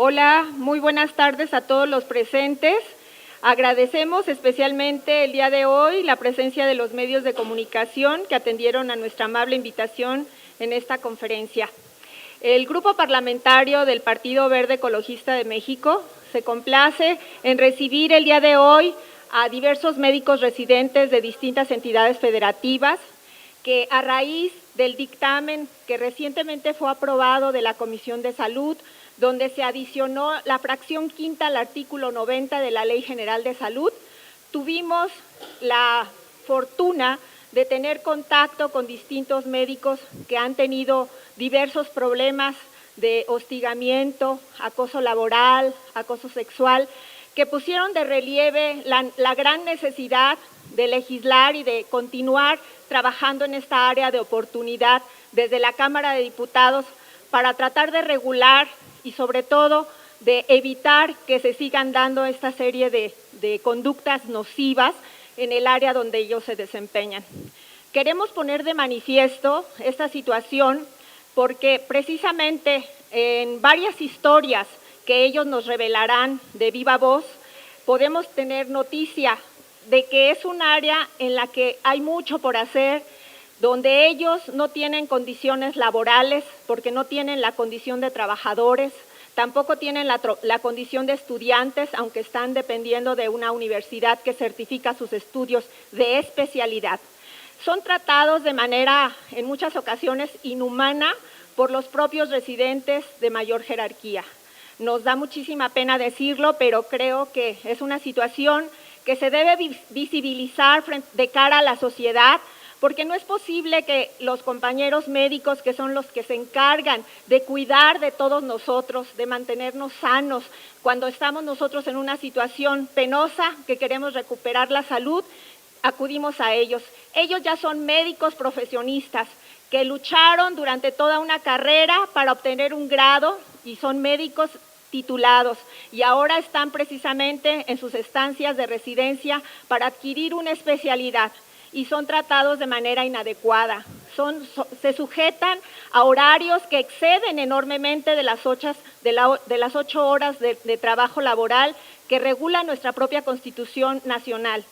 Hola, muy buenas tardes a todos los presentes. Agradecemos especialmente el día de hoy la presencia de los medios de comunicación que atendieron a nuestra amable invitación en esta conferencia. El Grupo Parlamentario del Partido Verde Ecologista de México se complace en recibir el día de hoy a diversos médicos residentes de distintas entidades federativas que a raíz del dictamen que recientemente fue aprobado de la Comisión de Salud, donde se adicionó la fracción quinta al artículo 90 de la Ley General de Salud, tuvimos la fortuna de tener contacto con distintos médicos que han tenido diversos problemas de hostigamiento, acoso laboral, acoso sexual, que pusieron de relieve la gran necesidad de legislar y de continuar trabajando en esta área de oportunidad desde la Cámara de Diputados para tratar de regular y sobre todo de evitar que se sigan dando esta serie de conductas nocivas en el área donde ellos se desempeñan. Queremos poner de manifiesto esta situación porque precisamente en varias historias que ellos nos revelarán de viva voz, podemos tener noticia de que es un área en la que hay mucho por hacer, donde ellos no tienen condiciones laborales, porque no tienen la condición de trabajadores, tampoco tienen la condición de estudiantes, aunque están dependiendo de una universidad que certifica sus estudios de especialidad. Son tratados de manera, en muchas ocasiones, inhumana por los propios residentes de mayor jerarquía. Nos da muchísima pena decirlo, pero creo que es una situación que se debe visibilizar de cara a la sociedad, porque no es posible que los compañeros médicos, que son los que se encargan de cuidar de todos nosotros, de mantenernos sanos, cuando estamos nosotros en una situación penosa, que queremos recuperar la salud, acudimos a ellos. Ellos ya son médicos profesionistas que lucharon durante toda una carrera para obtener un grado y son médicos titulados y ahora están precisamente en sus estancias de residencia para adquirir una especialidad y son tratados de manera inadecuada. Se sujetan a horarios que exceden enormemente de las 8 horas de trabajo laboral que regula nuestra propia Constitución Nacional.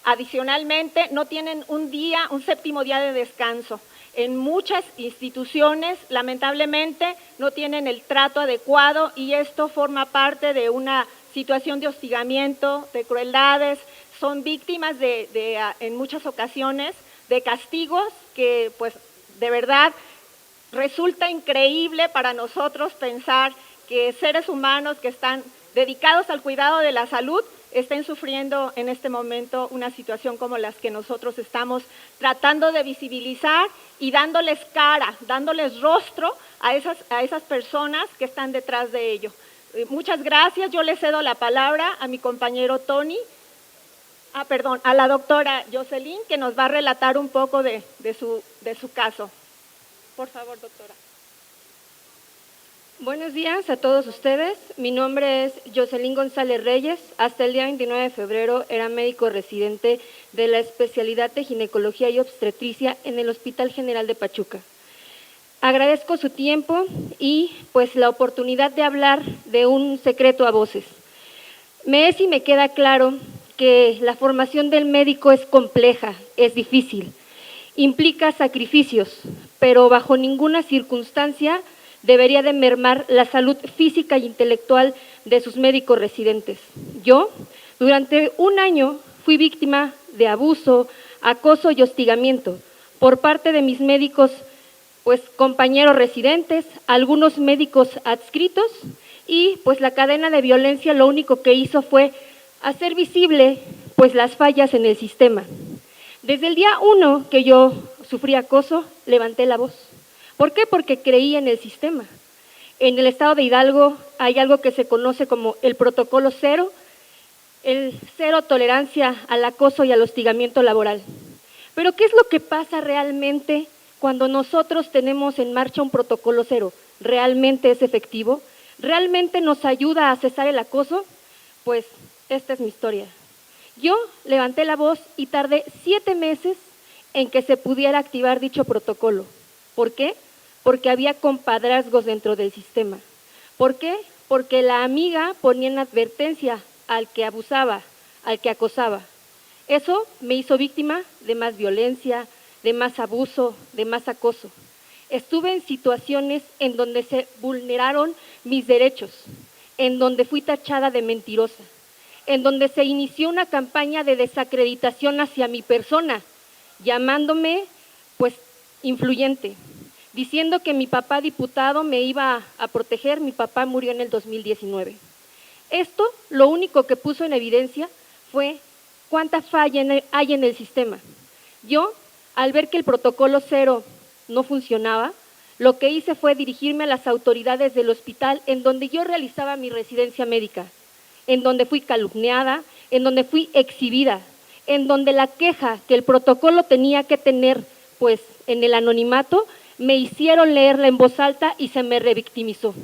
Adicionalmente, no tienen un séptimo día de descanso. En muchas instituciones, lamentablemente, no tienen el trato adecuado y esto forma parte de una situación de hostigamiento, de crueldades. Son víctimas en muchas ocasiones de castigos que, pues, de verdad resulta increíble para nosotros pensar que seres humanos que están dedicados al cuidado de la salud estén sufriendo en este momento una situación como las que nosotros estamos tratando de visibilizar y dándoles cara, dándoles rostro a esas personas que están detrás de ello. Muchas gracias, yo le cedo la palabra a mi compañero Tony, a la doctora Jocelyn, que nos va a relatar un poco de su caso. Por favor, doctora. Buenos días a todos ustedes. Mi nombre es Jocelyn González Reyes. Hasta el día 29 de febrero era médico residente de la especialidad de ginecología y obstetricia en el Hospital General de Pachuca. Agradezco su tiempo y pues la oportunidad de hablar de un secreto a voces. Me queda claro que la formación del médico es compleja, es difícil, implica sacrificios, pero bajo ninguna circunstancia debería de mermar la salud física e intelectual de sus médicos residentes. Yo, durante un año, fui víctima de abuso, acoso y hostigamiento por parte de mis médicos, pues compañeros residentes, algunos médicos adscritos y pues la cadena de violencia lo único que hizo fue hacer visible pues las fallas en el sistema. Desde el día 1 que yo sufrí acoso, levanté la voz. ¿Por qué? Porque creí en el sistema. En el estado de Hidalgo hay algo que se conoce como el protocolo cero, el cero tolerancia al acoso y al hostigamiento laboral. Pero ¿qué es lo que pasa realmente cuando nosotros tenemos en marcha un protocolo cero? ¿Realmente es efectivo? ¿Realmente nos ayuda a cesar el acoso? Pues esta es mi historia. Yo levanté la voz y tardé 7 meses en que se pudiera activar dicho protocolo. ¿Por qué? Porque había compadrazgos dentro del sistema. ¿Por qué? porque la amiga ponía en advertencia al que abusaba, al que acosaba. Eso me hizo víctima de más violencia, de más abuso, de más acoso. Estuve en situaciones en donde se vulneraron mis derechos, en donde fui tachada de mentirosa, en donde se inició una campaña de desacreditación hacia mi persona, llamándome pues influyente, diciendo que mi papá diputado me iba a proteger. Mi papá murió en el 2019. Esto lo único que puso en evidencia fue cuánta falla hay en el sistema. Yo, al ver que el protocolo 0 no funcionaba, lo que hice fue dirigirme a las autoridades del hospital en donde yo realizaba mi residencia médica, en donde fui calumniada, en donde fui exhibida, en donde la queja que el protocolo tenía que tener pues en el anonimato, me hicieron leerla en voz alta y se me revictimizó.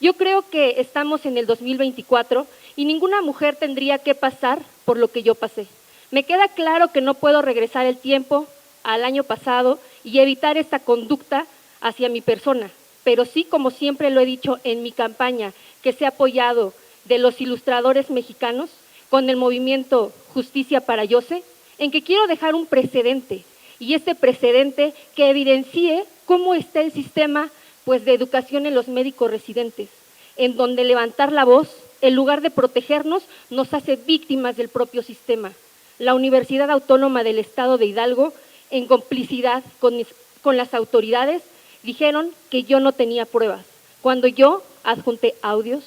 Yo creo que estamos en el 2024 y ninguna mujer tendría que pasar por lo que yo pasé. Me queda claro que no puedo regresar el tiempo al año pasado y evitar esta conducta hacia mi persona, pero sí, como siempre lo he dicho en mi campaña, que se ha apoyado de los ilustradores mexicanos con el movimiento Justicia para Yose, en que quiero dejar un precedente, y este precedente que evidencie cómo está el sistema pues, de educación en los médicos residentes, en donde levantar la voz, en lugar de protegernos, nos hace víctimas del propio sistema. La Universidad Autónoma del Estado de Hidalgo, en complicidad con las autoridades, dijeron que yo no tenía pruebas, cuando yo adjunté audios,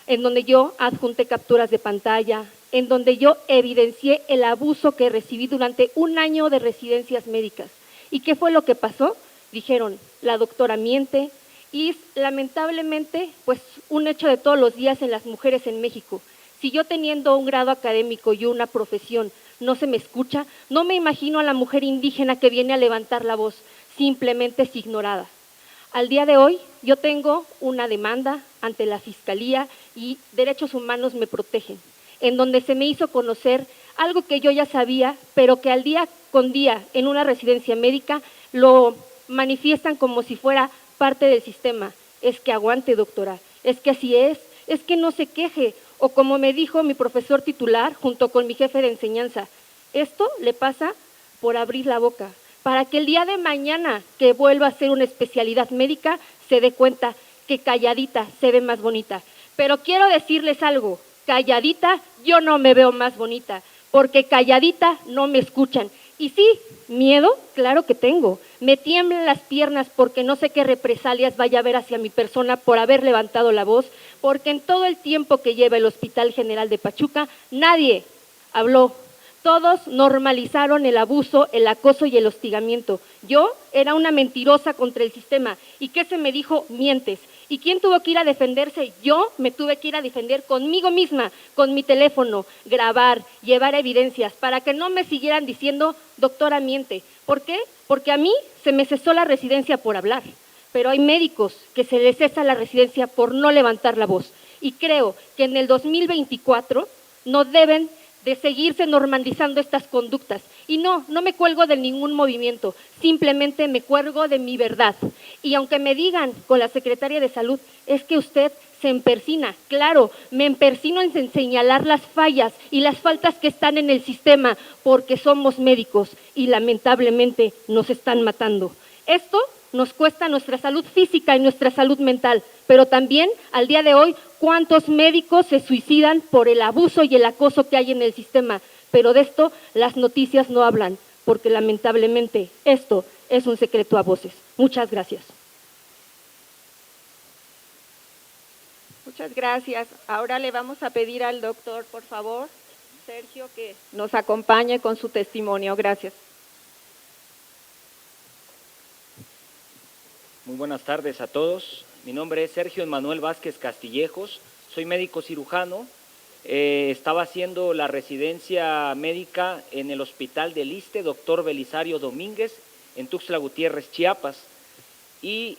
en donde yo adjunté capturas de pantalla, en donde yo evidencié el abuso que recibí durante un año de residencias médicas. ¿Y qué fue lo que pasó? Dijeron, la doctora miente, y es lamentablemente pues un hecho de todos los días en las mujeres en México. Si yo teniendo un grado académico y una profesión no se me escucha, no me imagino a la mujer indígena que viene a levantar la voz, simplemente es ignorada. Al día de hoy yo tengo una demanda ante la Fiscalía y Derechos Humanos me protegen, en donde se me hizo conocer algo que yo ya sabía, pero que al día con día en una residencia médica lo manifiestan como si fuera parte del sistema. Es que aguante, doctora, es que así es que no se queje, o como me dijo mi profesor titular junto con mi jefe de enseñanza, esto le pasa por abrir la boca, para que el día de mañana que vuelva a hacer una especialidad médica se dé cuenta que calladita se ve más bonita. Pero quiero decirles algo, calladita yo no me veo más bonita, porque calladita no me escuchan. Y sí, miedo, claro que tengo. Me tiemblan las piernas porque no sé qué represalias vaya a haber hacia mi persona por haber levantado la voz, porque en todo el tiempo que lleva el Hospital General de Pachuca, nadie habló. Todos normalizaron el abuso, el acoso y el hostigamiento. Yo era una mentirosa contra el sistema. ¿Y qué se me dijo? Mientes. ¿Y quién tuvo que ir a defenderse? Yo me tuve que ir a defender conmigo misma, con mi teléfono, grabar, llevar evidencias, para que no me siguieran diciendo, doctora, miente. ¿Por qué? Porque a mí se me cesó la residencia por hablar, pero hay médicos que se les cesa la residencia por no levantar la voz. Y creo que en el 2024 no deben de seguirse normalizando estas conductas. Y no me cuelgo de ningún movimiento, simplemente me cuelgo de mi verdad. Y aunque me digan con la secretaria de Salud, es que usted se empersina, claro, me empersino en señalar las fallas y las faltas que están en el sistema, porque somos médicos y lamentablemente nos están matando. Esto nos cuesta nuestra salud física y nuestra salud mental, pero también al día de hoy, ¿cuántos médicos se suicidan por el abuso y el acoso que hay en el sistema? Pero de esto las noticias no hablan, porque lamentablemente esto es un secreto a voces. Muchas gracias. Muchas gracias. Ahora le vamos a pedir al doctor, por favor, Sergio, que nos acompañe con su testimonio. Gracias. Muy buenas tardes a todos. Mi nombre es Sergio Emanuel Vázquez Castillejos, soy médico cirujano. Estaba haciendo la residencia médica en el Hospital del Iste, Dr. Belisario Domínguez, en Tuxtla Gutiérrez, Chiapas. Y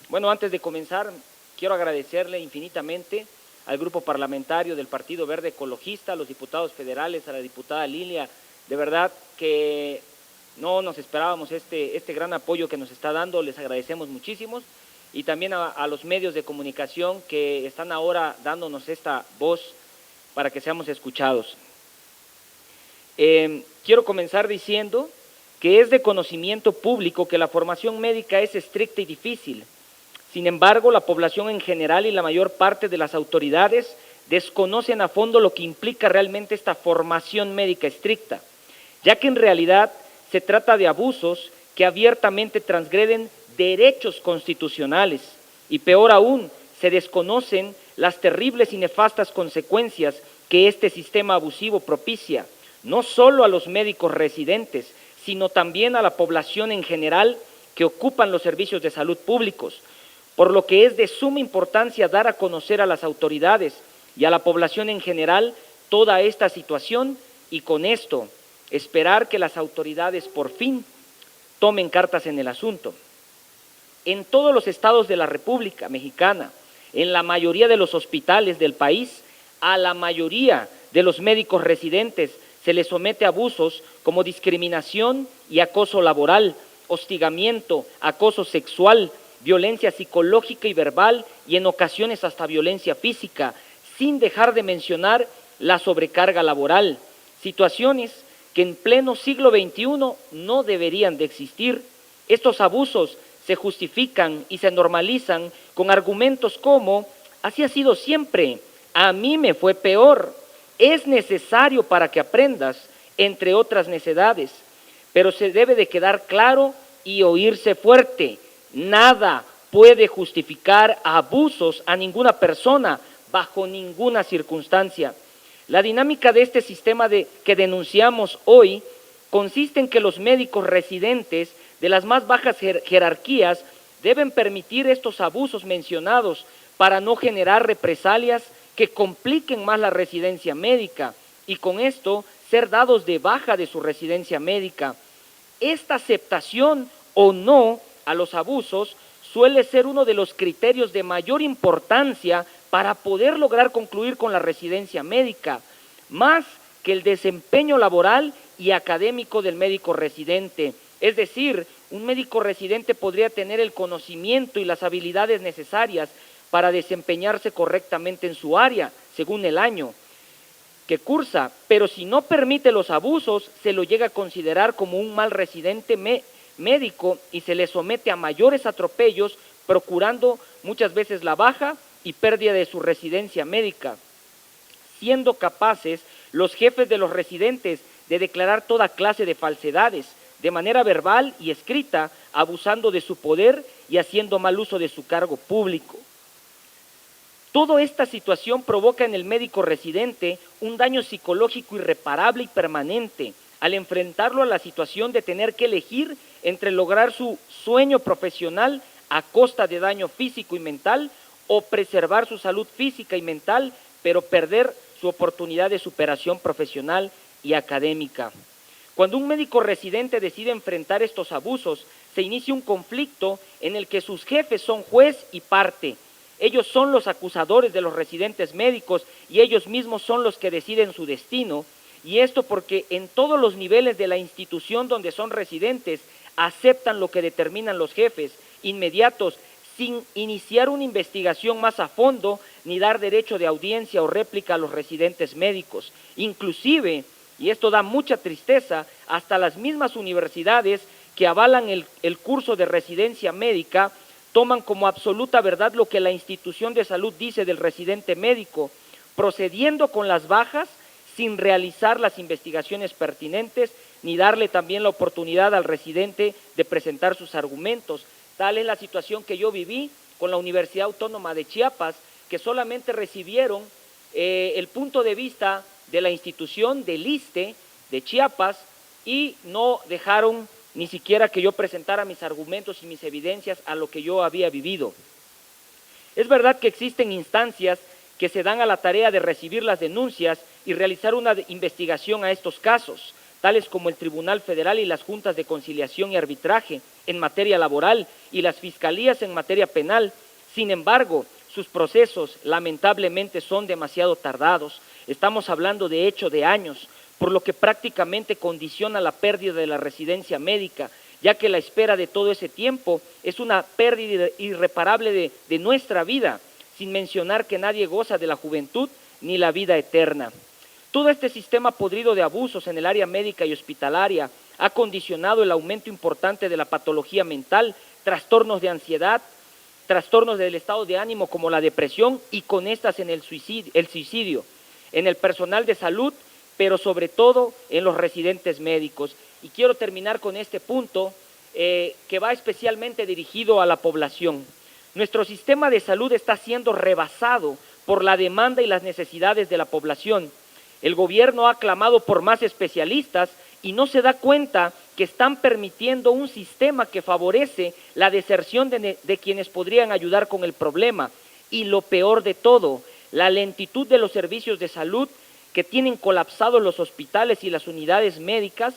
bueno, antes de comenzar, quiero agradecerle infinitamente al grupo parlamentario del Partido Verde Ecologista, a los diputados federales, a la diputada Lilia. De verdad que no nos esperábamos este gran apoyo que nos está dando, les agradecemos muchísimo. y también a los medios de comunicación que están ahora dándonos esta voz para que seamos escuchados. Quiero comenzar diciendo que es de conocimiento público que la formación médica es estricta y difícil. Sin embargo, la población en general y la mayor parte de las autoridades desconocen a fondo lo que implica realmente esta formación médica estricta, ya que en realidad se trata de abusos que abiertamente transgreden derechos constitucionales y peor aún, se desconocen las terribles y nefastas consecuencias que este sistema abusivo propicia, no solo a los médicos residentes, sino también a la población en general que ocupan los servicios de salud públicos, por lo que es de suma importancia dar a conocer a las autoridades y a la población en general toda esta situación y con esto esperar que las autoridades por fin tomen cartas en el asunto. En todos los estados de la República Mexicana, en la mayoría de los hospitales del país, a la mayoría de los médicos residentes se les somete a abusos como discriminación y acoso laboral, hostigamiento, acoso sexual, violencia psicológica y verbal y en ocasiones hasta violencia física, sin dejar de mencionar la sobrecarga laboral, situaciones que en pleno siglo XXI no deberían de existir. Estos abusos se justifican y se normalizan con argumentos como, así ha sido siempre, a mí me fue peor, es necesario para que aprendas, entre otras necedades. Pero se debe de quedar claro y oírse fuerte, nada puede justificar abusos a ninguna persona bajo ninguna circunstancia. La dinámica de este sistema que denunciamos hoy consiste en que los médicos residentes de las más bajas jerarquías deben permitir estos abusos mencionados para no generar represalias que compliquen más la residencia médica y con esto ser dados de baja de su residencia médica. Esta aceptación o no a los abusos suele ser uno de los criterios de mayor importancia para poder lograr concluir con la residencia médica, más que el desempeño laboral y académico del médico residente. Es decir, un médico residente podría tener el conocimiento y las habilidades necesarias para desempeñarse correctamente en su área, según el año que cursa, pero si no permite los abusos, se lo llega a considerar como un mal residente médico y se le somete a mayores atropellos, procurando muchas veces la baja y pérdida de su residencia médica, siendo capaces los jefes de los residentes de declarar toda clase de falsedades, de manera verbal y escrita, abusando de su poder y haciendo mal uso de su cargo público. Toda esta situación provoca en el médico residente un daño psicológico irreparable y permanente, al enfrentarlo a la situación de tener que elegir entre lograr su sueño profesional a costa de daño físico y mental o preservar su salud física y mental, pero perder su oportunidad de superación profesional y académica. Cuando un médico residente decide enfrentar estos abusos, se inicia un conflicto en el que sus jefes son juez y parte. Ellos son los acusadores de los residentes médicos y ellos mismos son los que deciden su destino, y esto porque en todos los niveles de la institución donde son residentes aceptan lo que determinan los jefes inmediatos sin iniciar una investigación más a fondo ni dar derecho de audiencia o réplica a los residentes médicos. Inclusive, y esto da mucha tristeza, hasta las mismas universidades que avalan el curso de residencia médica toman como absoluta verdad lo que la institución de salud dice del residente médico, procediendo con las bajas sin realizar las investigaciones pertinentes ni darle también la oportunidad al residente de presentar sus argumentos. Tal es la situación que yo viví con la Universidad Autónoma de Chiapas, que solamente recibieron el punto de vista de la institución del ISSSTE de Chiapas y no dejaron ni siquiera que yo presentara mis argumentos y mis evidencias a lo que yo había vivido. Es verdad que existen instancias que se dan a la tarea de recibir las denuncias y realizar una investigación a estos casos, tales como el Tribunal Federal y las Juntas de Conciliación y Arbitraje en materia laboral y las Fiscalías en materia penal. Sin embargo, sus procesos lamentablemente son demasiado tardados. Estamos hablando de hecho de años, por lo que prácticamente condiciona la pérdida de la residencia médica, ya que la espera de todo ese tiempo es una pérdida irreparable de nuestra vida, sin mencionar que nadie goza de la juventud ni la vida eterna. Todo este sistema podrido de abusos en el área médica y hospitalaria ha condicionado el aumento importante de la patología mental, trastornos de ansiedad, trastornos del estado de ánimo como la depresión y con estas en el suicidio, en el personal de salud, pero sobre todo en los residentes médicos. Y quiero terminar con este punto que va especialmente dirigido a la población. Nuestro sistema de salud está siendo rebasado por la demanda y las necesidades de la población. El gobierno ha clamado por más especialistas y no se da cuenta que están permitiendo un sistema que favorece la deserción de quienes podrían ayudar con el problema. Y lo peor de todo, la lentitud de los servicios de salud que tienen colapsados los hospitales y las unidades médicas,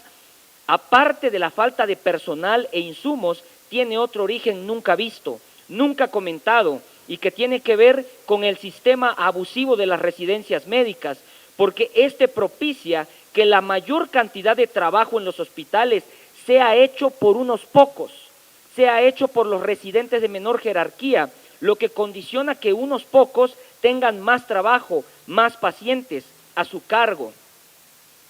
aparte de la falta de personal e insumos, tiene otro origen nunca visto, nunca comentado, y que tiene que ver con el sistema abusivo de las residencias médicas, porque este propicia que la mayor cantidad de trabajo en los hospitales sea hecho por unos pocos, sea hecho por los residentes de menor jerarquía, lo que condiciona que unos pocos tengan más trabajo, más pacientes a su cargo.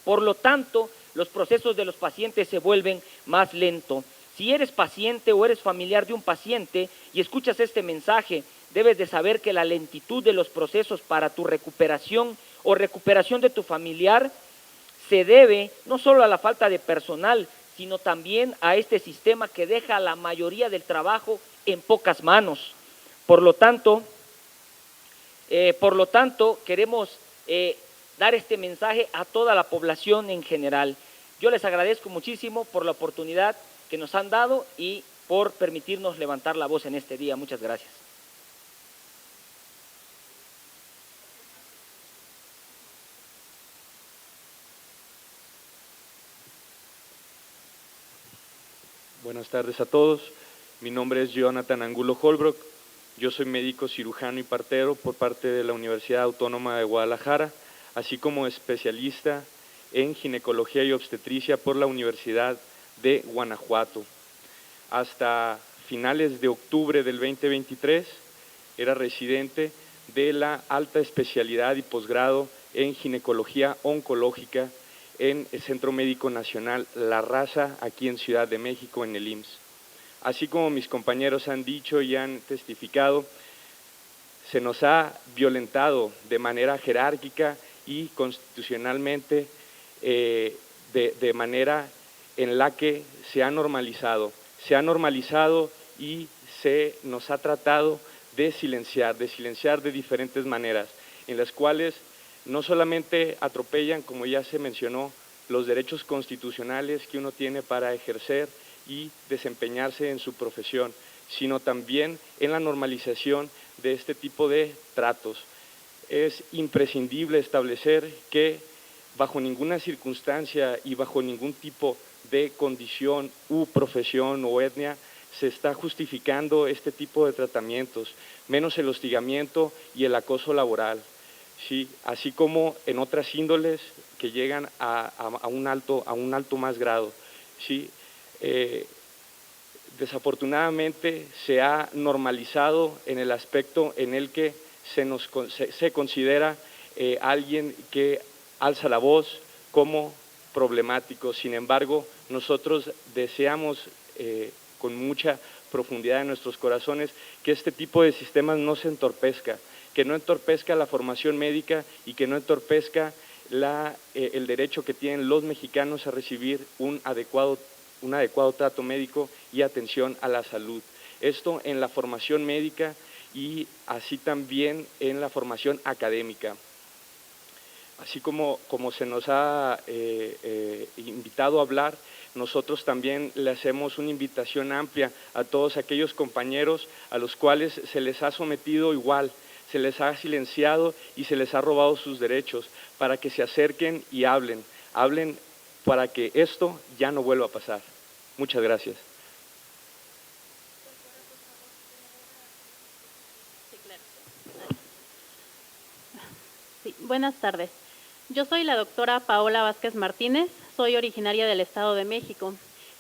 Por lo tanto, los procesos de los pacientes se vuelven más lentos. Si eres paciente o eres familiar de un paciente y escuchas este mensaje, debes de saber que la lentitud de los procesos para tu recuperación o recuperación de tu familiar se debe no solo a la falta de personal, sino también a este sistema que deja la mayoría del trabajo en pocas manos. Por lo tanto, queremos dar este mensaje a toda la población en general. Yo les agradezco muchísimo por la oportunidad que nos han dado y por permitirnos levantar la voz en este día. Muchas gracias. Buenas tardes a todos. Mi nombre es Jonathan Angulo Holbrook. Yo soy médico cirujano y partero por parte de la Universidad Autónoma de Guadalajara, así como especialista en ginecología y obstetricia por la Universidad de Guanajuato. Hasta finales de octubre del 2023 era residente de la alta especialidad y posgrado en ginecología oncológica en el Centro Médico Nacional La Raza, aquí en Ciudad de México, en el IMSS. Así como mis compañeros han dicho y han testificado, se nos ha violentado de manera jerárquica y constitucionalmente de manera en la que se ha normalizado y se nos ha tratado de silenciar de diferentes maneras, en las cuales no solamente atropellan, como ya se mencionó, los derechos constitucionales que uno tiene para ejercer y desempeñarse en su profesión, sino también en la normalización de este tipo de tratos. Es imprescindible establecer que bajo ninguna circunstancia y bajo ningún tipo de condición u profesión o etnia se está justificando este tipo de tratamientos, menos el hostigamiento y el acoso laboral. Sí, así como en otras índoles que llegan a un alto más grado. Sí, desafortunadamente se ha normalizado en el aspecto en el que se considera alguien que alza la voz como problemático. Sin embargo, nosotros deseamos con mucha profundidad en nuestros corazones que este tipo de sistemas no se entorpezca, que no entorpezca la formación médica y que no entorpezca el derecho que tienen los mexicanos a recibir un adecuado trato médico y atención a la salud. Esto en la formación médica y así también en la formación académica. Así como se nos ha invitado a hablar, nosotros también le hacemos una invitación amplia a todos aquellos compañeros a los cuales se les ha sometido igual, se les ha silenciado y se les ha robado sus derechos, para que se acerquen y hablen para que esto ya no vuelva a pasar. Muchas gracias. Sí, buenas tardes. Yo soy la doctora Paola Vázquez Martínez, soy originaria del Estado de México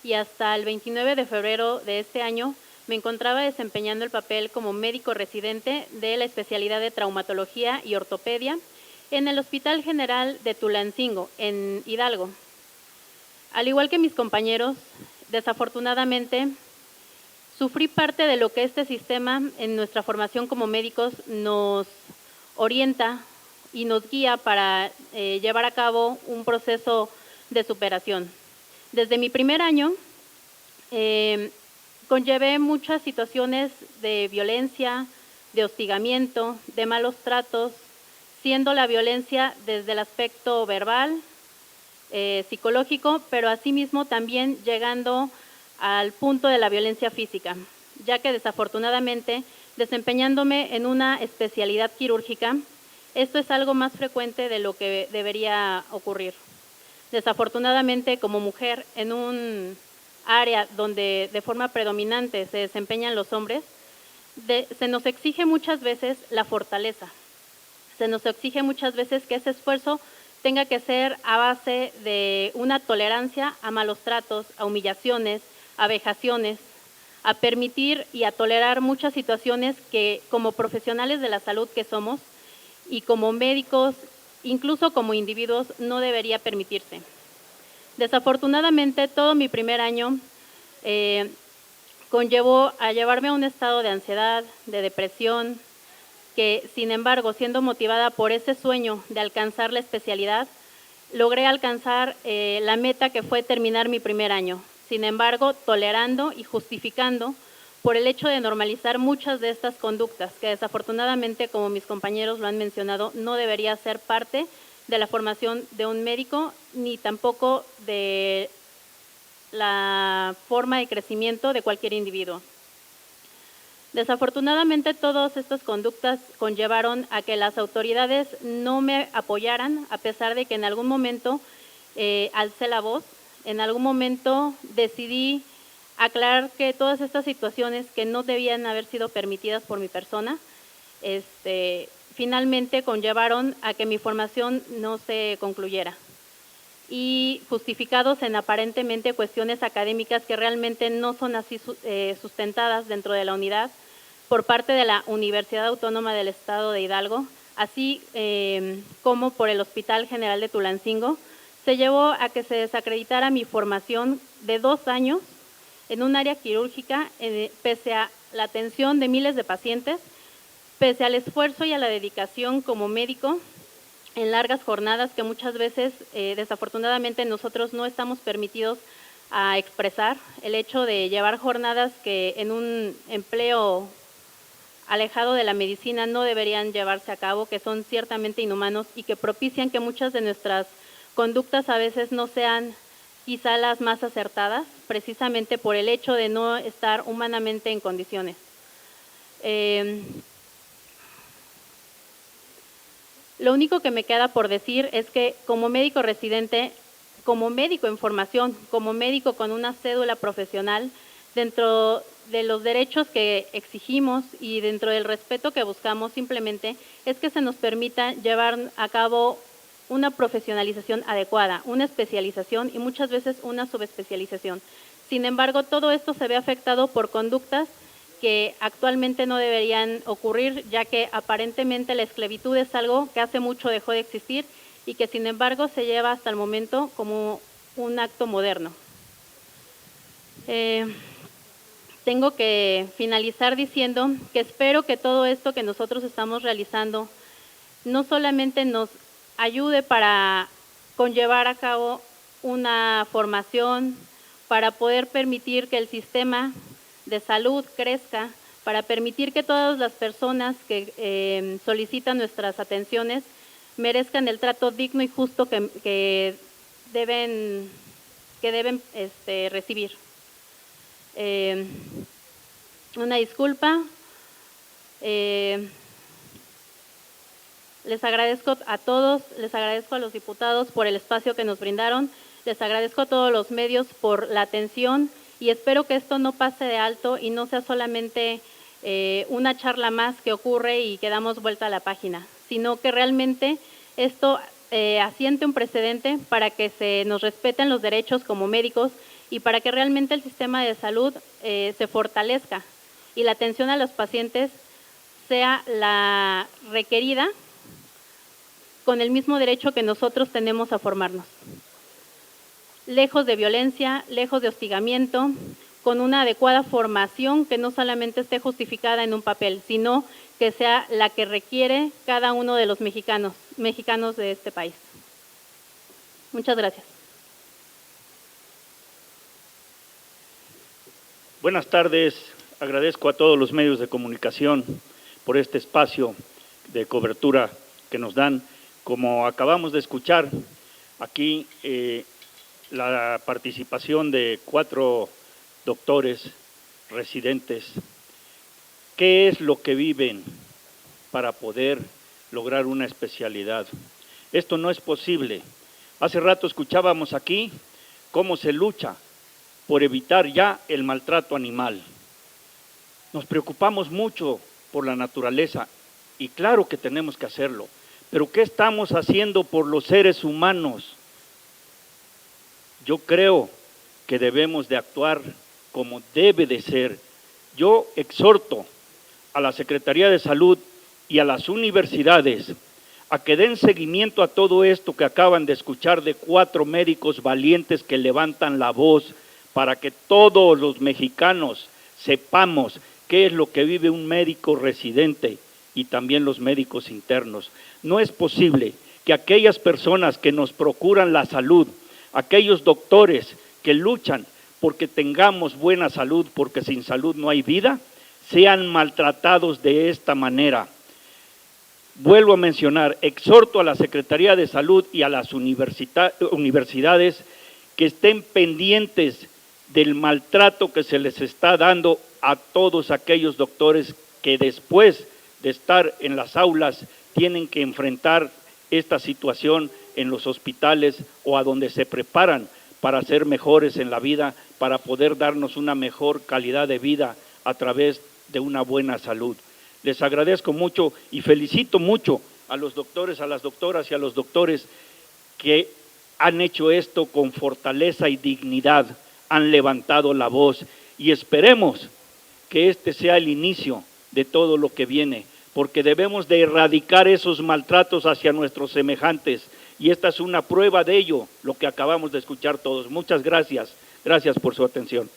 y hasta el 29 de febrero de este año me encontraba desempeñando el papel como médico residente de la especialidad de traumatología y ortopedia en el Hospital General de Tulancingo, en Hidalgo. Al igual que mis compañeros, desafortunadamente, sufrí parte de lo que este sistema en nuestra formación como médicos nos orienta y nos guía para llevar a cabo un proceso de superación. Desde mi primer año, conllevé muchas situaciones de violencia, de hostigamiento, de malos tratos, siendo la violencia desde el aspecto verbal, psicológico, pero asimismo también llegando al punto de la violencia física, ya que desafortunadamente, desempeñándome en una especialidad quirúrgica, esto es algo más frecuente de lo que debería ocurrir. Desafortunadamente, como mujer, en un área donde de forma predominante se desempeñan los hombres, se nos exige muchas veces la fortaleza, se nos exige muchas veces que ese esfuerzo tenga que ser a base de una tolerancia a malos tratos, a humillaciones, a vejaciones, a permitir y a tolerar muchas situaciones que como profesionales de la salud que somos y como médicos, incluso como individuos, no debería permitirse. Desafortunadamente, todo mi primer año conllevó a llevarme a un estado de ansiedad, de depresión, que sin embargo, siendo motivada por ese sueño de alcanzar la especialidad, logré alcanzar la meta que fue terminar mi primer año. Sin embargo, tolerando y justificando por el hecho de normalizar muchas de estas conductas, que desafortunadamente, como mis compañeros lo han mencionado, no debería ser parte de la formación de un médico, ni tampoco de la forma de crecimiento de cualquier individuo. Desafortunadamente, todas estas conductas conllevaron a que las autoridades no me apoyaran, a pesar de que en algún momento alcé la voz, en algún momento decidí aclarar que todas estas situaciones que no debían haber sido permitidas por mi persona, finalmente conllevaron a que mi formación no se concluyera. Y justificados en aparentemente cuestiones académicas que realmente no son así sustentadas dentro de la unidad por parte de la Universidad Autónoma del Estado de Hidalgo, así como por el Hospital General de Tulancingo, se llevó a que se desacreditara mi formación de 2 años en un área quirúrgica, pese a la atención de miles de pacientes, pese al esfuerzo y a la dedicación como médico en largas jornadas que muchas veces, desafortunadamente, nosotros no estamos permitidos a expresar. El hecho de llevar jornadas que en un empleo alejado de la medicina no deberían llevarse a cabo, que son ciertamente inhumanos y que propician que muchas de nuestras conductas a veces no sean quizá las más acertadas, precisamente por el hecho de no estar humanamente en condiciones. Lo único que me queda por decir es que como médico residente, como médico en formación, como médico con una cédula profesional, dentro de los derechos que exigimos y dentro del respeto que buscamos simplemente es que se nos permita llevar a cabo una profesionalización adecuada, una especialización y muchas veces una subespecialización. Sin embargo, todo esto se ve afectado por conductas que actualmente no deberían ocurrir, ya que aparentemente la esclavitud es algo que hace mucho dejó de existir y que sin embargo se lleva hasta el momento como un acto moderno. Tengo que finalizar diciendo que espero que todo esto que nosotros estamos realizando no solamente nos ayude para conllevar a cabo una formación, para poder permitir que el sistema de salud crezca, para permitir que todas las personas que solicitan nuestras atenciones merezcan el trato digno y justo que deben recibir. Una disculpa. Les agradezco a todos, les agradezco a los diputados por el espacio que nos brindaron, les agradezco a todos los medios por la atención y espero que esto no pase de alto y no sea solamente una charla más que ocurre y que damos vuelta a la página, sino que realmente esto asiente un precedente para que se nos respeten los derechos como médicos y para que realmente el sistema de salud se fortalezca y la atención a los pacientes sea la requerida con el mismo derecho que nosotros tenemos a formarnos. Lejos de violencia, lejos de hostigamiento, con una adecuada formación que no solamente esté justificada en un papel, sino que sea la que requiere cada uno de los mexicanos de este país. Muchas gracias. Buenas tardes, agradezco a todos los medios de comunicación por este espacio de cobertura que nos dan. Como acabamos de escuchar, aquí la participación de 4 doctores residentes. ¿Qué es lo que viven para poder lograr una especialidad? Esto no es posible. Hace rato escuchábamos aquí cómo se lucha por evitar ya el maltrato animal. Nos preocupamos mucho por la naturaleza y claro que tenemos que hacerlo, pero ¿qué estamos haciendo por los seres humanos? Yo creo que debemos de actuar como debe de ser. Yo exhorto a la Secretaría de Salud y a las universidades a que den seguimiento a todo esto que acaban de escuchar de 4 médicos valientes que levantan la voz para que todos los mexicanos sepamos qué es lo que vive un médico residente y también los médicos internos. No es posible que aquellas personas que nos procuran la salud, aquellos doctores que luchan porque tengamos buena salud, porque sin salud no hay vida, sean maltratados de esta manera. Vuelvo a mencionar, exhorto a la Secretaría de Salud y a las universidades que estén pendientes del maltrato que se les está dando a todos aquellos doctores que después de estar en las aulas tienen que enfrentar esta situación en los hospitales o a donde se preparan para ser mejores en la vida, para poder darnos una mejor calidad de vida a través de una buena salud. Les agradezco mucho y felicito mucho a los doctores, a las doctoras y a los doctores que han hecho esto con fortaleza y dignidad, han levantado la voz y esperemos que este sea el inicio de todo lo que viene, porque debemos de erradicar esos maltratos hacia nuestros semejantes y esta es una prueba de ello, lo que acabamos de escuchar todos. Muchas gracias, gracias por su atención.